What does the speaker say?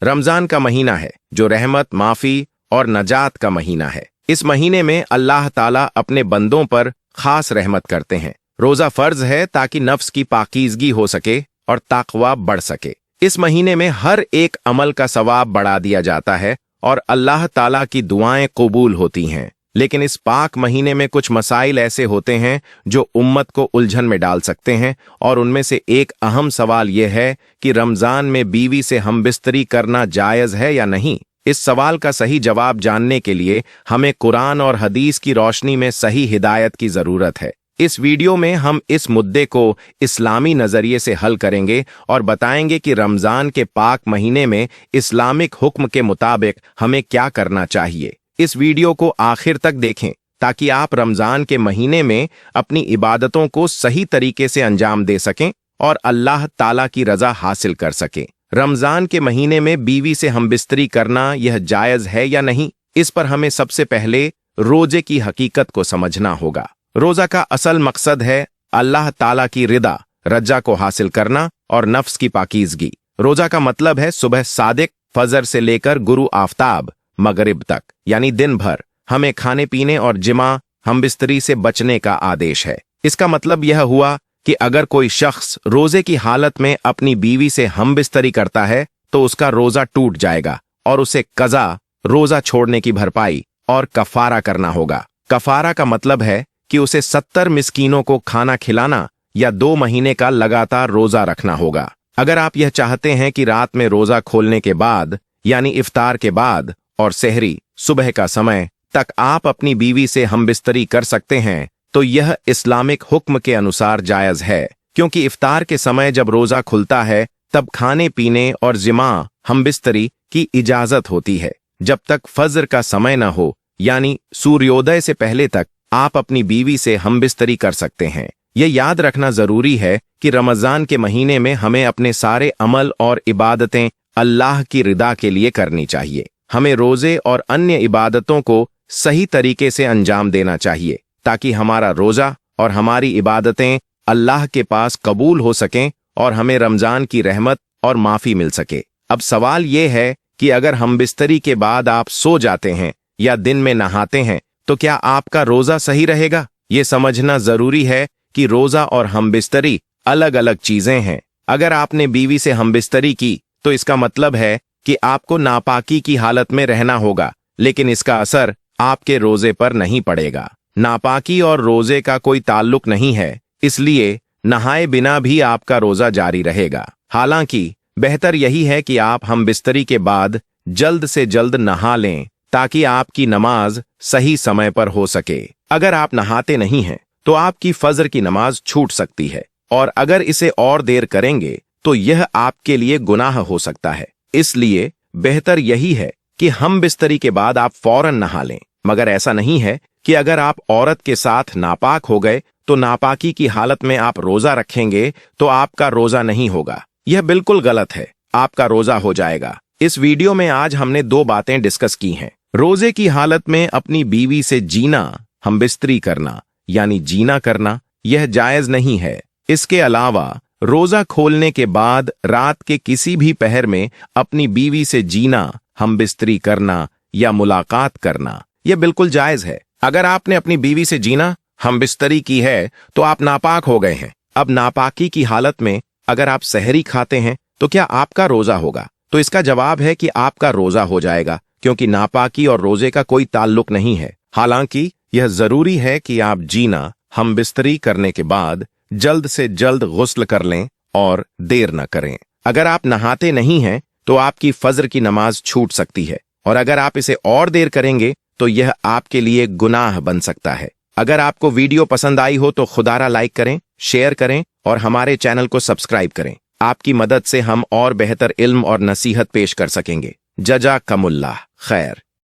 रमजान का महीना है जो रहमत, माफी और नजात का महीना है। इस महीने में अल्लाह ताला अपने बंदों पर खास रहमत करते हैं। रोजा फर्ज है ताकि नफ्स की पाकीज़गी हो सके और ताकवा बढ़ सके। इस महीने में हर एक अमल का सवाब बढ़ा दिया जाता है और अल्लाह ताला की दुआएं कबूल होती हैं। लेकिन इस पाक महीने में कुछ मसाइल ऐसे होते हैं जो उम्मत को उलझन में डाल सकते हैं, और उनमें से एक अहम सवाल यह है कि रमजान में बीवी से हमबिस्तरी करना जायज़ है या नहीं। इस सवाल का सही जवाब जानने के लिए हमें कुरान और हदीस की रोशनी में सही हिदायत की ज़रूरत है। इस वीडियो में हम इस मुद्दे को इस्लामी नज़रिए से हल करेंगे और बताएंगे कि रमज़ान के पाक महीने में इस्लामिक हुक्म के मुताबिक हमें क्या करना चाहिए। इस वीडियो को आखिर तक देखें ताकि आप रमज़ान के महीने में अपनी इबादतों को सही तरीके से अंजाम दे सकें और अल्लाह ताला की रज़ा हासिल कर सकें। रमज़ान के महीने में बीवी से हमबिस्तरी करना यह जायज़ है या नहीं, इस पर हमें सबसे पहले रोजे की हकीकत को समझना होगा। रोजा का असल मकसद है अल्लाह ताला की रिदा, रज्जा को हासिल करना और नफ्स की पाकीज़गी। रोजा का मतलब है सुबह सादिक फजर से लेकर गुरु आफ्ताब मगरिब तक, यानी दिन भर हमें खाने पीने और जिमा हमबिस्तरी से बचने का आदेश है। इसका मतलब यह हुआ कि अगर कोई शख्स रोजे की हालत में अपनी बीवी से हमबिस्तरी करता है तो उसका रोजा टूट जाएगा और उसे कज़ा, रोजा छोड़ने की भरपाई और कफारा करना होगा। कफारा का मतलब है कि उसे 70 मिस्कीनों को खाना खिलाना या 2 महीने का लगातार रोजा रखना होगा। अगर आप यह चाहते हैं कि रात में रोजा खोलने के बाद यानी इफ्तार के बाद और सहरी सुबह का समय तक आप अपनी बीवी से हमबिस्तरी कर सकते हैं तो यह इस्लामिक हुक्म के अनुसार जायज है, क्योंकि इफ्तार के समय जब रोजा खुलता है तब खाने पीने और जिमा हमबिस्तरी की इजाजत होती है। जब तक फज्र का समय न हो यानी सूर्योदय से पहले तक आप अपनी बीवी से हमबिस्तरी कर सकते हैं। यह याद रखना जरूरी है कि रमजान के महीने में हमें अपने सारे अमल और इबादतें अल्लाह की रिदा के लिए करनी चाहिए। हमें रोजे और अन्य इबादतों को सही तरीके से अंजाम देना चाहिए ताकि हमारा रोजा और हमारी इबादतें अल्लाह के पास कबूल हो सकें और हमें रमजान की रहमत और माफी मिल सके। अब सवाल यह है कि अगर हमबिस्तरी के बाद आप सो जाते हैं या दिन में नहाते हैं तो क्या आपका रोजा सही रहेगा? ये समझना जरूरी है कि रोजा और हमबिस्तरी अलग अलग चीजें हैं। अगर आपने बीवी से हमबिस्तरी की तो इसका मतलब है कि आपको नापाकी की हालत में रहना होगा, लेकिन इसका असर आपके रोजे पर नहीं पड़ेगा। नापाकी और रोजे का कोई ताल्लुक नहीं है, इसलिए नहाए बिना भी आपका रोजा जारी रहेगा। हालांकि बेहतर यही है कि आप हमबिस्तरी के बाद जल्द से जल्द नहा लें ताकि आपकी नमाज सही समय पर हो सके। अगर आप नहाते नहीं हैं तो आपकी फजर की नमाज छूट सकती है, और अगर इसे और देर करेंगे तो यह आपके लिए गुनाह हो सकता है। इसलिए बेहतर यही है कि हमबिस्तरी के बाद आप फौरन नहा लें। मगर ऐसा नहीं है कि अगर आप औरत के साथ नापाक हो गए तो नापाकी की हालत में आप रोजा रखेंगे तो आपका रोजा नहीं होगा। यह बिल्कुल गलत है, आपका रोजा हो जाएगा। इस वीडियो में आज हमने 2 बातें डिस्कस की हैं। रोजे की हालत में अपनी बीवी से जीना, हमबिस्तरी करना यानी जीना करना, यह जायज नहीं है। इसके अलावा रोजा खोलने के बाद रात के किसी भी पहर में अपनी बीवी से जीना, हमबिस्तरी करना या मुलाकात करना, यह बिल्कुल जायज है। अगर आपने अपनी बीवी से जीना, हमबिस्तरी की है तो आप नापाक हो गए हैं। अब नापाकी की हालत में अगर आप सहरी खाते हैं तो क्या आपका रोजा होगा? तो इसका जवाब है कि आपका रोजा हो जाएगा, क्योंकि नापाकी और रोजे का कोई ताल्लुक नहीं है। हालांकि यह जरूरी है कि आप जीना, हमबिस्तरी करने के बाद जल्द से जल्द गुस्ल कर लें और देर न करें। अगर आप नहाते नहीं हैं तो आपकी फजर की नमाज छूट सकती है, और अगर आप इसे और देर करेंगे तो यह आपके लिए गुनाह बन सकता है। अगर आपको वीडियो पसंद आई हो तो खुदारा लाइक करें, शेयर करें और हमारे चैनल को सब्सक्राइब करें। आपकी मदद से हम और बेहतर इल्म और नसीहत पेश कर सकेंगे। जज़ाकमुल्लाह खैर।